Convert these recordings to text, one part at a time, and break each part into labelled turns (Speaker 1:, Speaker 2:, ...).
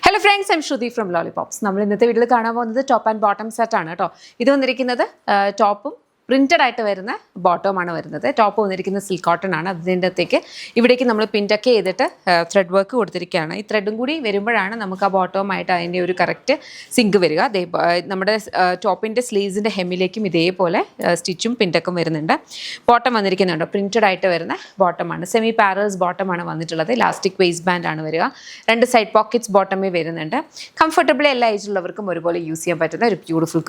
Speaker 1: Hello friends, I'm Shruti from Lollipops. നമ്മൾ ഇന്നത്തെ വീട്ടിൽ കാണാൻ പോകുന്നത് ടോപ്പ് ആൻഡ് ബോട്ടം സെറ്റ് ആണ് കേട്ടോ. ഇത് വന്നിരിക്കുന്നത് ടോപ്പും പ്രിൻറ്റഡ് ആയിട്ട് വരുന്ന ബോട്ടമാണ് വരുന്നത്. ടോപ്പ് വന്നിരിക്കുന്നത് സിൽക്ക് കോട്ടൺ ആണ്. അതിൻ്റെ അകത്തേക്ക് ഇവിടേക്ക് നമ്മൾ പിൻറ്റൊക്കെ ചെയ്തിട്ട് ത്രെഡ് വർക്ക് കൊടുത്തിരിക്കുകയാണ്. ഈ ത്രെഡും കൂടി വരുമ്പോഴാണ് നമുക്ക് ആ ബോട്ടവുമായിട്ട് അതിൻ്റെ ഒരു കറക്റ്റ് സിങ്ക് വരിക. നമ്മുടെ ടോപ്പിൻ്റെ സ്ലീവ്സിൻ്റെ ഹെമ്മിലേക്കും ഇതേപോലെ സ്റ്റിച്ചും പിൻറ്റക്കും വരുന്നുണ്ട്. ബോട്ടം വന്നിരിക്കുന്നുണ്ട് പ്രിൻറ്റഡ് ആയിട്ട് വരുന്ന ബോട്ടമാണ്. സെമി പാരൽസ് ബോട്ടമാണ് വന്നിട്ടുള്ളത്. ഇലാസ്റ്റിക് വേസ്റ്റ് ബാൻഡ് ആണ് വരിക. 2 സൈഡ് പോക്കറ്റ്സ് ബോട്ടമേ വരുന്നുണ്ട്. കംഫർട്ടബിളി എല്ലാ ഏജിലുള്ളവർക്കും ഒരുപോലെ യൂസ് ചെയ്യാൻ പറ്റുന്ന ഒരു ബ്യൂട്ടിഫുൾ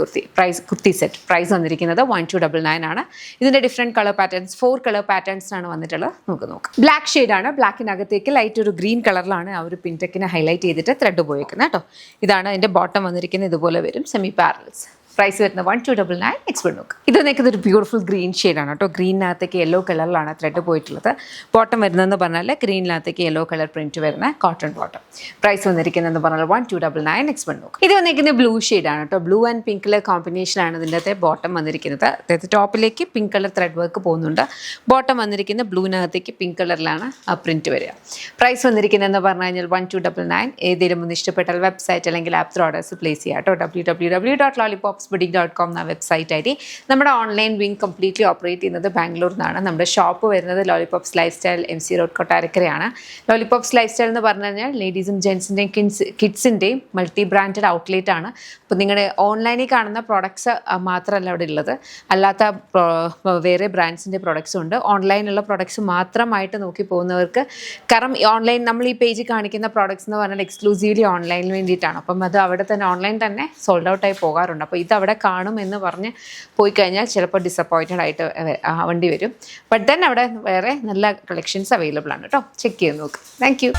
Speaker 1: കുർത്തി സെറ്റ്. പ്രൈസ് വന്നിരിക്കുന്നത് 1299 ആണ്. ഇതിൻ്റെ ഡിഫറെൻറ്റ് കളർ പാറ്റേൺസ് 4 കളർ പാറ്റേൺസിനാണ് വന്നിട്ടുള്ളത്. നോക്കാം. ബ്ലാക്ക് ഷെയ്ഡാണ്. ബ്ലാക്കിനകത്തേക്ക് ലൈറ്റ് ഒരു ഗ്രീൻ കളറിലാണ് ആ ഒരു പിൻടെക്കിനെ ഹൈലൈറ്റ് ചെയ്തിട്ട് ത്രെഡ് ഉപയോഗിക്കുന്നത് കേട്ടോ. ഇതാണ് അതിൻ്റെ ബോട്ടം വന്നിരിക്കുന്നത്. ഇതുപോലെ വരും സെമി പാരൽസ്. പ്രൈസ് വരുന്നത് 1299. എക്സ്പെർട്ട് നോക്കുക. ഇത് നിൽക്കുന്നത് ഒരു ബ്യൂട്ടിഫുൾ ഗ്രീൻ ഷെയ്ഡാണ് കേട്ടോ. ഗ്രീനിനകത്തേക്ക് യെല്ലോ കളറിലാണ് ത്രെഡ് പോയിട്ടുള്ളത്. ബോട്ടം വരുന്നതെന്ന് പറഞ്ഞാൽ ഗ്രീനിനകത്തേക്ക് യെല്ലോ കളർ പ്രിൻറ്റ് വരുന്ന കോട്ടൺ ബോട്ടം. പ്രൈസ് വന്നിരിക്കുന്നതെന്ന് പറഞ്ഞാൽ 1299. എക്സ്പെർട്ട് നോക്കുക. ഇത് വന്നിരിക്കുന്നത് ബ്ലൂ ഷെയ്ഡാണ് കേട്ടോ. ബ്ലൂ ആൻഡ് പിങ്ക് കളർ കോമ്പിനേഷനാണ് ഇതിൻ്റെ അകത്തെ ബോട്ടം വന്നിരിക്കുന്നത്. അതായത് ടോപ്പിലേക്ക് പിങ്ക് കളർ ത്രെഡ് വർക്ക് പോകുന്നുണ്ട്. ബോട്ടം വന്നിരിക്കുന്ന ബ്ലൂവിനകത്തേക്ക് പിങ്ക് കളറിലാണ് ആ പ്രിൻറ്റ് വരിക. പ്രൈസ് വന്നിരിക്കുന്നതെന്ന് പറഞ്ഞു കഴിഞ്ഞാൽ 1299. ഏതെങ്കിലും ഒന്ന് ഇഷ്ടപ്പെട്ടാൽ വെബ്സൈറ്റ് അല്ലെങ്കിൽ ആപ്പ് ത്രൂ ഓർഡേഴ്സ് പ്ലേസ് ചെയ്യാം കേട്ടോ. www.lollipopsboutique.com എന്ന വെബ്സൈറ്റ് ആയിട്ട് നമ്മുടെ ഓൺലൈൻ വിങ് കംപ്ലീറ്റ്ലി ഓപ്പറേറ്റ് ചെയ്യുന്നത് ബാംഗ്ലൂരിൽ നിന്നാണ്. നമ്മുടെ ഷോപ്പ് വരുന്നത് Lollipops Lifestyle MC road കൊട്ടാരക്കരയാണ്. ലോലിപോപ്സ് ലൈഫ് സ്റ്റൈൽ എന്ന് പറഞ്ഞു കഴിഞ്ഞാൽ ലേഡീസും ജെൻസിൻ്റെയും കിഡ്സിൻ്റെയും മൾട്ടി ബ്രാൻഡഡ് ഔട്ട്ലെറ്റ് ആണ്. അപ്പോൾ നിങ്ങളുടെ ഓൺലൈനിൽ കാണുന്ന പ്രോഡക്ട്സ് മാത്രമല്ല അവിടെ ഉള്ളത്, അല്ലാത്ത വേറെ ബ്രാൻഡ്സിൻ്റെ പ്രോഡക്ട്സും ഉണ്ട്. ഓൺലൈനുള്ള പ്രോഡക്ട്സ് മാത്രമായിട്ട് നോക്കി പോകുന്നവർക്ക്, കാരണം ഓൺലൈൻ നമ്മൾ ഈ പേജിൽ കാണിക്കുന്ന പ്രോഡക്ട്സ് എന്ന് പറഞ്ഞാൽ എക്സ്ക്ലൂസീവ്ലി ഓൺലൈനിന് വേണ്ടിയിട്ടാണ്. അപ്പം അത് അവിടെ തന്നെ ഓൺലൈൻ തന്നെ സോൾഡ് ഔട്ടായി പോകാറുണ്ട്. അപ്പോൾ ഇത് അവിടെ കാണും എന്ന് പറഞ്ഞ് പോയി കഴിഞ്ഞാൽ ചിലപ്പോൾ ഡിസപ്പോയിൻറ്റഡ് ആയിട്ട് ആവേണ്ടി വരും. ബട്ട് ദെൻ അവിടെ വേറെ നല്ല കളക്ഷൻസ് അവൈലബിൾ ആണ് കേട്ടോ. ചെക്ക് ചെയ്ത് നോക്ക്. Thank you.